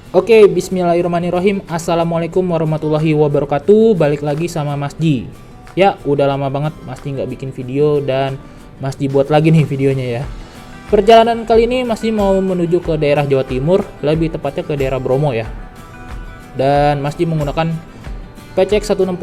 Oke, bismillahirrahmanirrahim. Assalamualaikum warahmatullahi wabarakatuh. Balik lagi sama Mas Ji. Ya, udah lama banget Mas Ji nggak bikin video dan Mas Ji buat lagi nih videonya ya. Perjalanan kali ini Mas Ji mau menuju ke daerah Jawa Timur, lebih tepatnya ke daerah Bromo ya. Dan Mas Ji menggunakan PCX 160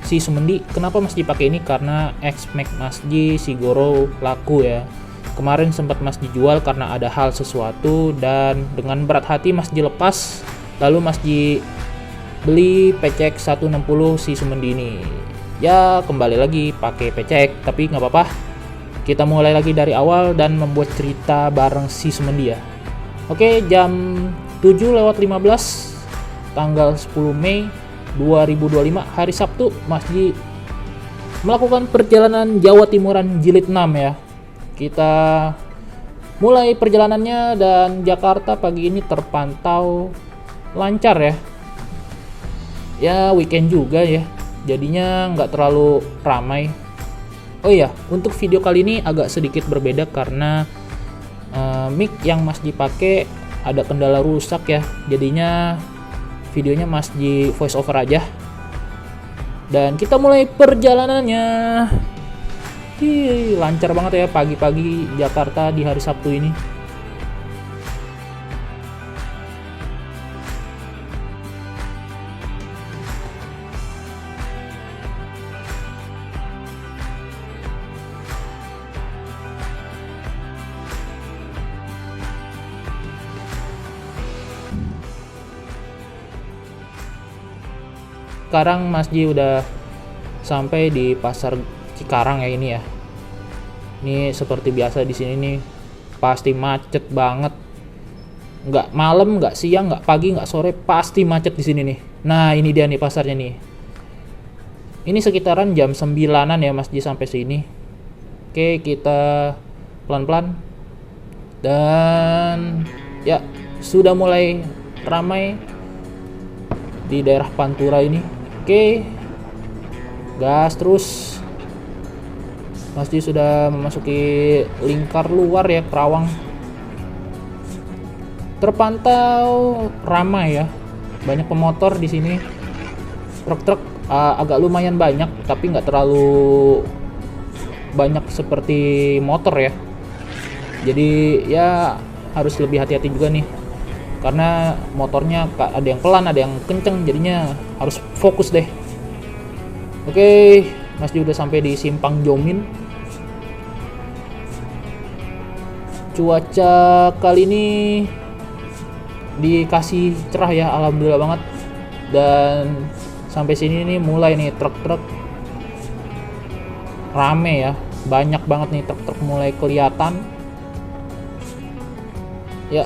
si Sumendi. Kenapa Mas Ji pakai ini? Karena X-Max Mas Ji Sigoro laku ya. Kemarin sempat Mas Ji jual karena ada hal sesuatu, dan dengan berat hati Mas Ji lepas, lalu Mas Ji beli PCX 160 si Sumendi ini. Ya, kembali lagi pakai PCX, tapi nggak apa-apa. Kita mulai lagi dari awal dan membuat cerita bareng si Sumendi ya. Oke, jam 7:15 tanggal 10 Mei 2025 hari Sabtu, Mas Ji melakukan perjalanan Jawa Timuran jilid 6 ya. Kita mulai perjalanannya dan Jakarta pagi ini terpantau lancar ya. Ya, weekend juga ya, jadinya nggak terlalu ramai. Oh iya, untuk video kali ini agak sedikit berbeda karena mic yang Mas Ji pakai ada kendala rusak ya. Jadinya videonya Mas Ji voice over aja. Dan kita mulai perjalanannya. Lancar banget ya pagi-pagi Jakarta di hari Sabtu ini. Sekarang Mas Ji udah sampai di pasar Cikarang ya ini ya. Ini seperti biasa di sini nih pasti macet banget. Nggak malam, nggak siang, nggak pagi, nggak sore, pasti macet di sini nih. Nah, ini dia nih pasarnya nih. Ini sekitaran jam 9-an ya Mas Ji sampai sini. Oke, kita pelan-pelan. Dan ya, sudah mulai ramai di daerah Pantura ini. Oke. Gas terus. Mas Ji sudah memasuki lingkar luar ya, Kerawang. Terpantau ramai ya, banyak pemotor di sini. Truk-truk agak lumayan banyak, tapi nggak terlalu banyak seperti motor ya. Jadi ya harus lebih hati-hati juga nih, karena motornya ada yang pelan, ada yang kenceng, jadinya harus fokus deh. Oke, Mas Ji udah sampai di Simpang Jomin. Cuaca kali ini dikasih cerah ya, alhamdulillah banget. Dan sampai sini nih mulai nih truk-truk rame ya, banyak banget nih truk-truk mulai kelihatan. Ya,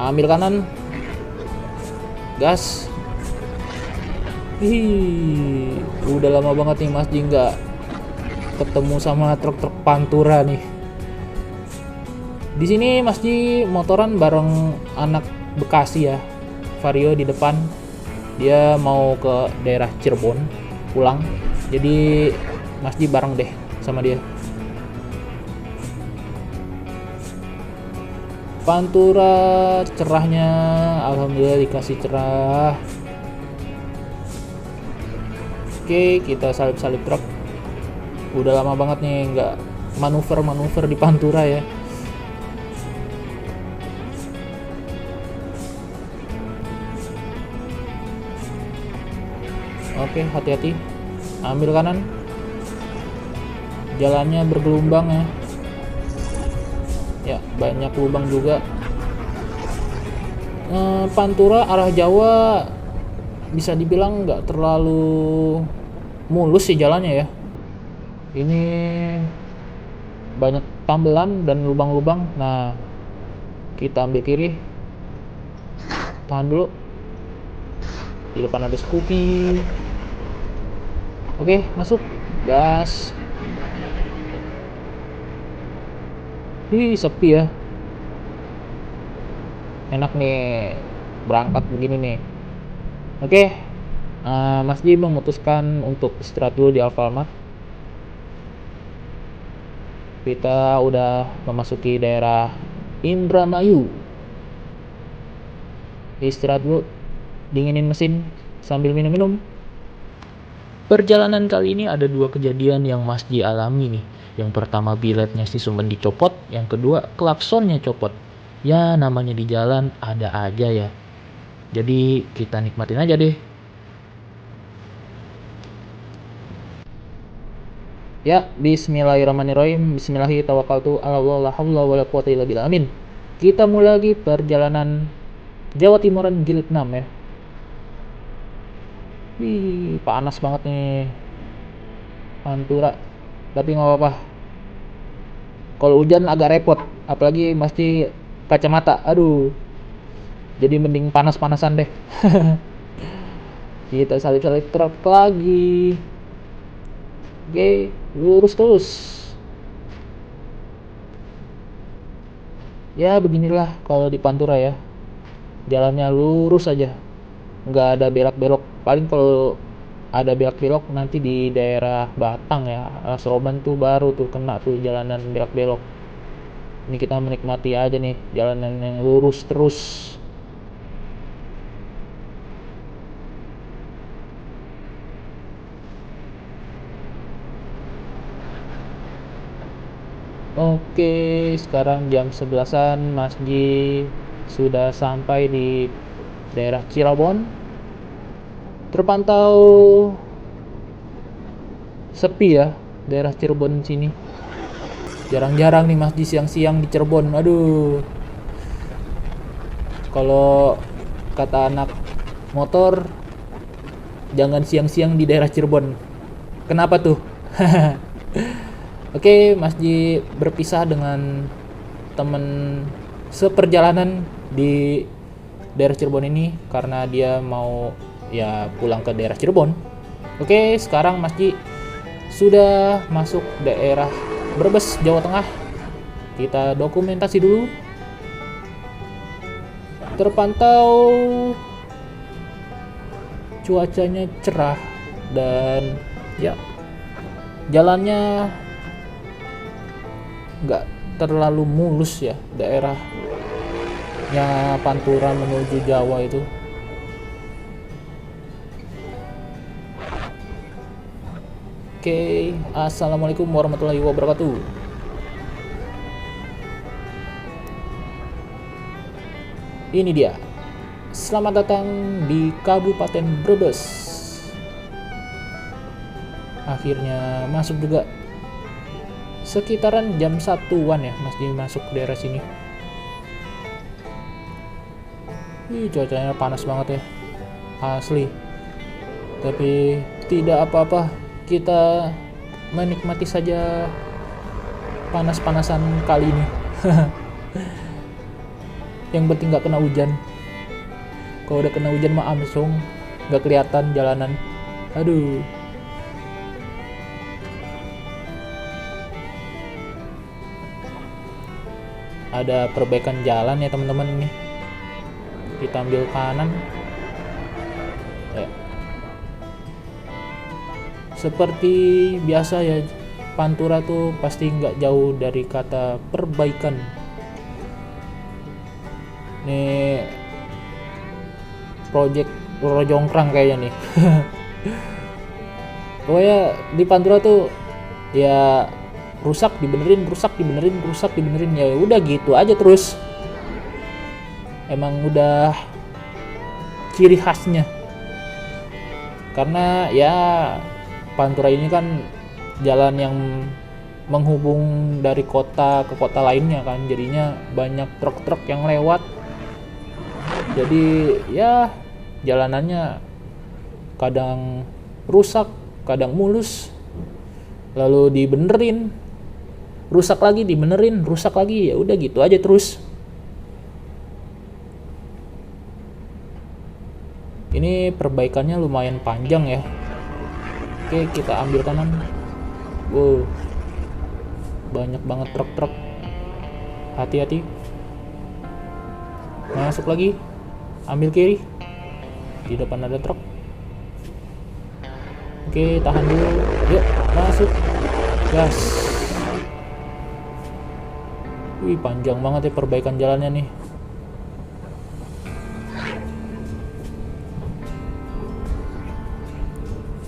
ambil kanan, gas. Udah lama banget nih Mas Ji nggak ketemu sama truk-truk Pantura nih. Di sini Mas Ji motoran bareng anak Bekasi ya, Vario di depan. Dia mau ke daerah Cirebon pulang, jadi Mas Ji bareng deh sama dia. Pantura cerahnya, alhamdulillah dikasih cerah. Oke, kita salip-salip truk. Udah lama banget nih nggak manuver-manuver di Pantura ya. Oke, hati-hati. Ambil kanan. Jalannya bergelombang ya. Ya, banyak lubang juga. Pantura arah Jawa bisa dibilang nggak terlalu mulus sih jalannya ya. Ini banyak tambelan dan lubang-lubang. Nah, kita ambil kiri. Tahan dulu. Di depan ada Scoopy. Oke, masuk. Gas. Sepi ya. Enak nih berangkat begini nih. Oke. Mas Ji memutuskan untuk istirahat dulu di Alfamart. Kita udah memasuki daerah Indramayu. Istirahat dulu, dinginin mesin sambil minum-minum. Perjalanan kali ini ada 2 kejadian yang Mas Ji alami nih. Yang pertama biletnya si Sumen dicopot, yang kedua klaksonnya copot. Ya namanya di jalan ada aja ya. Jadi kita nikmatin aja deh. Ya, bismillahirrahmanirrahim. Bismillahirrahmanirrahim. Allah la haula wala quwata illa billah. Amin. Kita mulai lagi perjalanan Jawa Timuran Jilid 6 ya. Wih, panas banget nih Pantura. Tapi nggak apa-apa. Kalau hujan agak repot, apalagi mesti kacamata. Aduh. Jadi mending panas-panasan deh. Kita salip-salip truk lagi. Oke, lurus terus. Ya beginilah kalau di Pantura ya. Jalannya lurus aja. Nggak ada belok-belok. Paling kalau ada belok-belok nanti di daerah Batang ya. Seroban tuh baru tuh kena tuh jalanan belok-belok. Ini kita menikmati aja nih jalanan yang lurus terus. Oke, sekarang jam 11-an, Mas Ji sudah sampai di daerah Cirebon. Terpantau sepi ya daerah Cirebon sini. Jarang-jarang nih Mas Ji siang-siang di Cirebon. Aduh. Kalau kata anak motor, jangan siang-siang di daerah Cirebon. Kenapa tuh? Oke, Mas Ji berpisah dengan temen seperjalanan di daerah Cirebon ini karena dia mau ya pulang ke daerah Cirebon. Oke, sekarang Mas Ji sudah masuk daerah Brebes, Jawa Tengah. Kita dokumentasi dulu. Terpantau cuacanya cerah dan ya jalannya nggak terlalu mulus ya daerahnya Pantura menuju Jawa itu. Oke, assalamualaikum warahmatullahi wabarakatuh. Ini dia. Selamat datang di Kabupaten Brebes. Akhirnya masuk juga. Sekitaran jam 1-an ya Mas Ji masuk daerah sini. Cuacanya panas banget ya. Asli. Tapi tidak apa-apa. Kita menikmati saja panas-panasan kali ini. Yang penting gak kena hujan. Kalau udah kena hujan mah amsung, gak kelihatan jalanan. Aduh. Ada perbaikan jalan ya teman-teman nih. Kita ambil kanan. Ya. Seperti biasa ya, Pantura tuh pasti nggak jauh dari kata perbaikan. Nih project Rojongkrang kayaknya nih. Pokoknya di Pantura tuh ya rusak dibenerin ya udah gitu aja terus. Emang udah ciri khasnya. Karena ya Pantura ini kan jalan yang menghubung dari kota ke kota lainnya kan, jadinya banyak truk-truk yang lewat. Jadi ya jalanannya kadang rusak, kadang mulus. Lalu dibenerin, rusak lagi, dibenerin, rusak lagi, ya udah gitu aja terus. Ini perbaikannya lumayan panjang ya. Oke, kita ambil kanan. Wow, banyak banget truk-truk. Hati-hati. Masuk lagi, ambil kiri. Di depan ada truk. Oke, tahan dulu. Yuk, masuk. Gas. Wih, panjang banget ya perbaikan jalannya nih.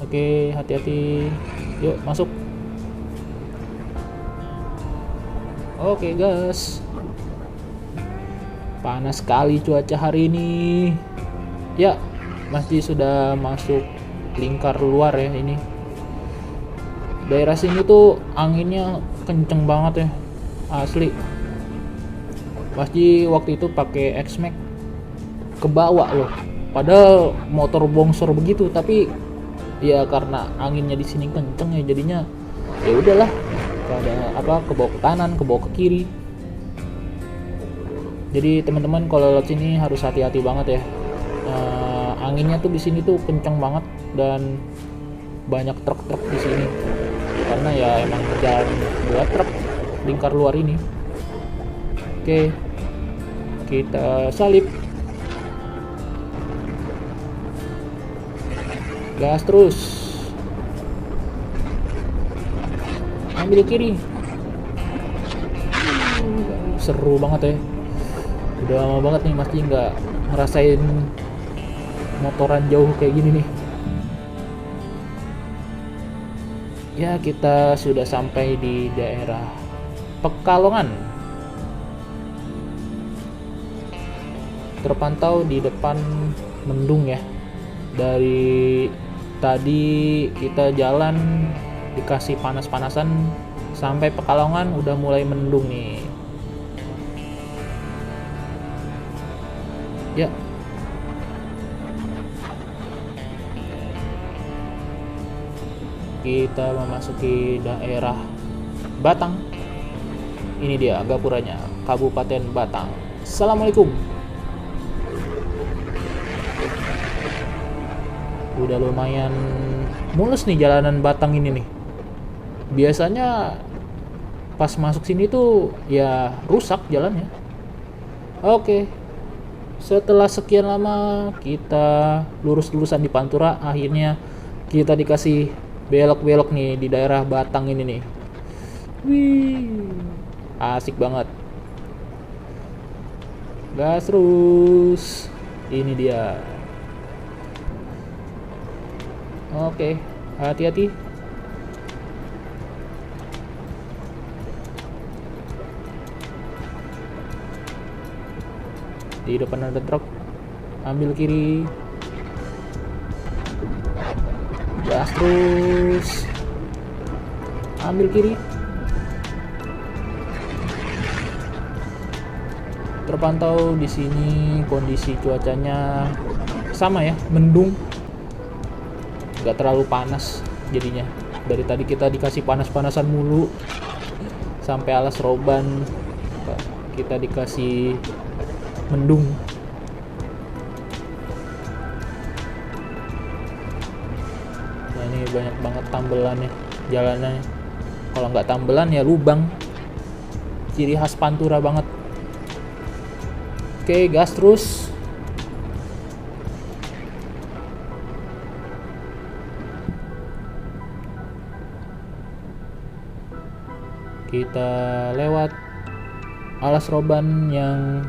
Oke, hati-hati. Yuk, masuk. Oke, gas. Panas sekali cuaca hari ini. Ya, Masji sudah masuk lingkar luar ya ini. Daerah sini tuh anginnya kenceng banget ya. Asli. Masji waktu itu pakai X-Max ke bawah loh. Padahal motor bongsor begitu, tapi ya karena anginnya di sini kenceng ya jadinya ya udahlah, ada apa ke bawah ke kanan, ke bawah ke kiri. Jadi teman-teman kalau lewat sini harus hati-hati banget ya. Anginnya tuh di sini tuh kenceng banget dan banyak truk-truk di sini karena ya emang jalan buat truk lingkar luar ini. Oke, kita salip. Gas terus. Ambil kiri. Seru banget ya. Udah lama banget nih Mas Ji nggak ngerasain motoran jauh kayak gini nih. Ya, kita sudah sampai di daerah Pekalongan. Terpantau di depan mendung ya. Dari tadi kita jalan dikasih panas-panasan sampai Pekalongan udah mulai mendung nih. Ya. Kita memasuki daerah Batang. Ini dia gapuranya, Kabupaten Batang. Assalamualaikum. Udah lumayan mulus nih jalanan Batang ini nih. Biasanya pas masuk sini tuh ya rusak jalannya. Oke. Setelah sekian lama kita lurus-lurusan di Pantura, akhirnya kita dikasih belok-belok nih di daerah Batang ini nih. Wih, asik banget. Gas terus. Ini dia. Oke, hati-hati. Di depan ada truk. Ambil kiri. Gas terus. Ambil kiri. Terpantau di sini kondisi cuacanya sama ya, mendung. Gak terlalu panas jadinya. Dari tadi kita dikasih panas-panasan mulu sampai alas roban kita dikasih mendung. Nah, ini banyak banget tambelannya jalanannya. Kalau nggak tambelan ya lubang. Ciri khas Pantura banget. Oke, gas terus. Kita lewat alas roban yang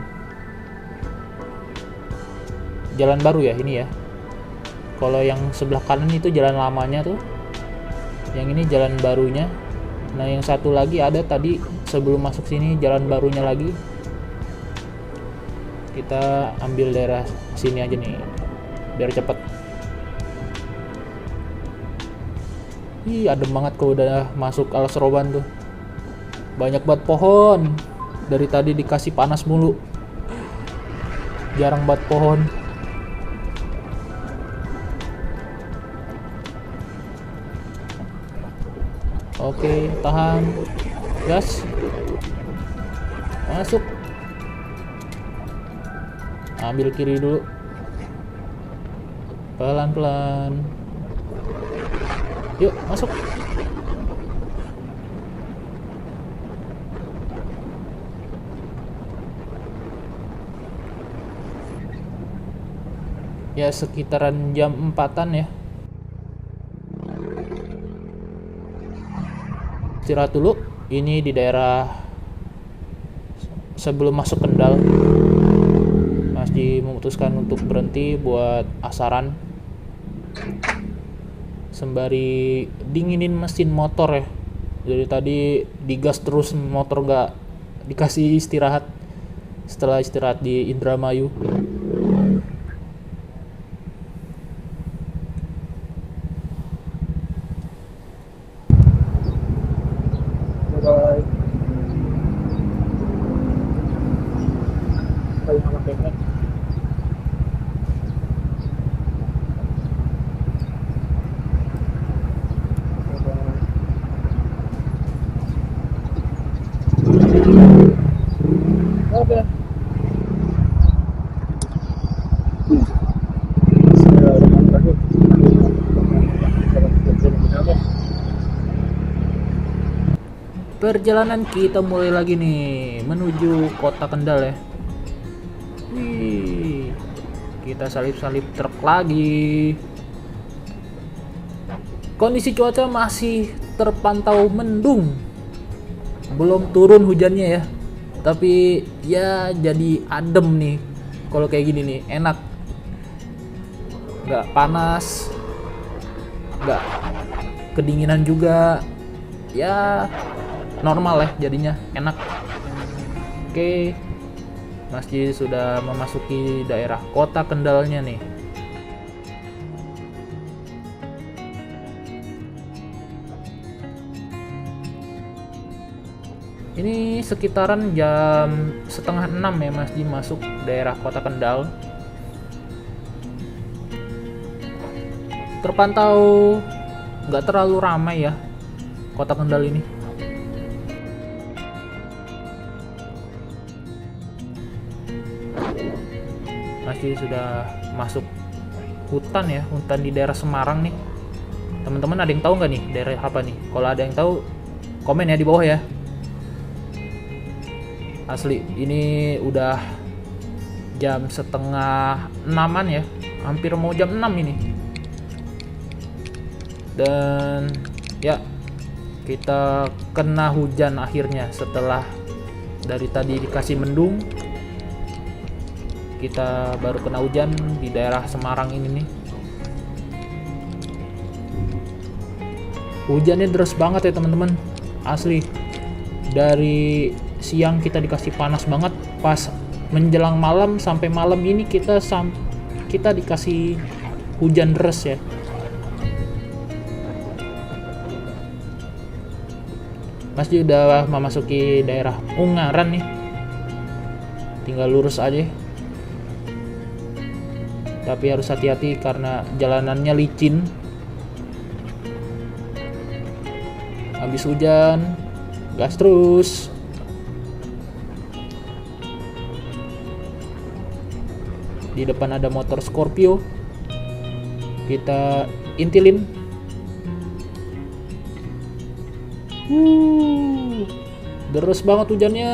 jalan baru ya ini ya. Kalau yang sebelah kanan itu jalan lamanya tuh, yang ini jalan barunya. Nah, yang satu lagi ada tadi sebelum masuk sini jalan barunya lagi. Kita ambil daerah sini aja nih biar cepet. Ih, adem banget kalau udah masuk alas roban tuh. Banyak banget pohon. Dari tadi dikasih panas mulu. Jarang banget pohon. Oke, tahan. Gas. Masuk. Ambil kiri dulu. Pelan-pelan. Yuk, masuk. Ya, sekitaran jam 4-an ya. Istirahat dulu. Ini di daerah sebelum masuk Kendal. Masji memutuskan untuk berhenti buat asaran. sembari dinginin mesin motor ya. Jadi tadi digas terus, motor nggak dikasih istirahat setelah istirahat di Indramayu. Oke. Perjalanan kita mulai lagi nih menuju kota Kendal ya. Wih, kita salip-salip truk lagi. Kondisi cuaca masih terpantau mendung, belum turun hujannya ya. Tapi ya jadi adem nih. Kalau kayak gini nih enak, nggak panas, nggak kedinginan juga, ya normal ya jadinya, enak. Oke, masjid sudah memasuki daerah kota Kendalnya nih. Ini sekitaran jam setengah 6 ya masjid masuk daerah kota Kendal. Terpantau nggak terlalu ramai ya kota Kendal ini. Masjid sudah masuk hutan ya, hutan di daerah Semarang nih. Teman-teman ada yang tahu nggak nih daerah apa nih? Kalau ada yang tahu komen ya di bawah ya. Asli ini udah jam setengah 6-an ya, hampir mau jam 6 ini. Dan ya kita kena hujan akhirnya setelah dari tadi dikasih mendung. Kita baru kena hujan di daerah Semarang ini nih. Hujannya deras banget ya teman-teman, asli. Dari siang kita dikasih panas banget, pas menjelang malam sampai malam ini kita dikasih hujan deras ya. Masjid udah memasuki daerah Ungaran nih, tinggal lurus aja. Tapi harus hati-hati karena jalanannya licin. Habis hujan, gas terus. Di depan ada motor Scorpio. Kita intilin. Deras banget hujannya.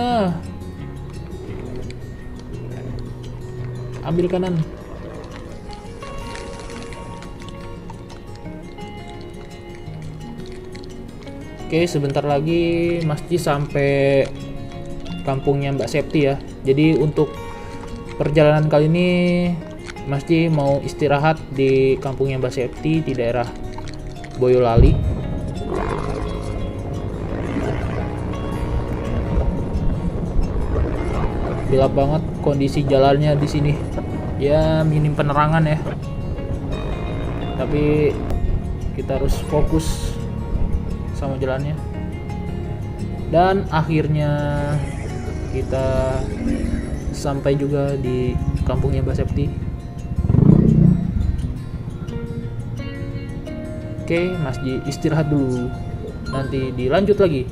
Ambil kanan. Oke, sebentar lagi masjid sampai kampungnya Mbak Septi ya. Jadi untuk perjalanan kali ini masjid mau istirahat di kampungnya Mbak Septi di daerah Boyolali. Gelap banget kondisi jalannya di sini. Ya minim penerangan ya. Tapi kita harus fokus sama jalannya. Dan akhirnya kita sampai juga di kampungnya Mbak Septi. Oke, masjid istirahat dulu. Nanti dilanjut lagi.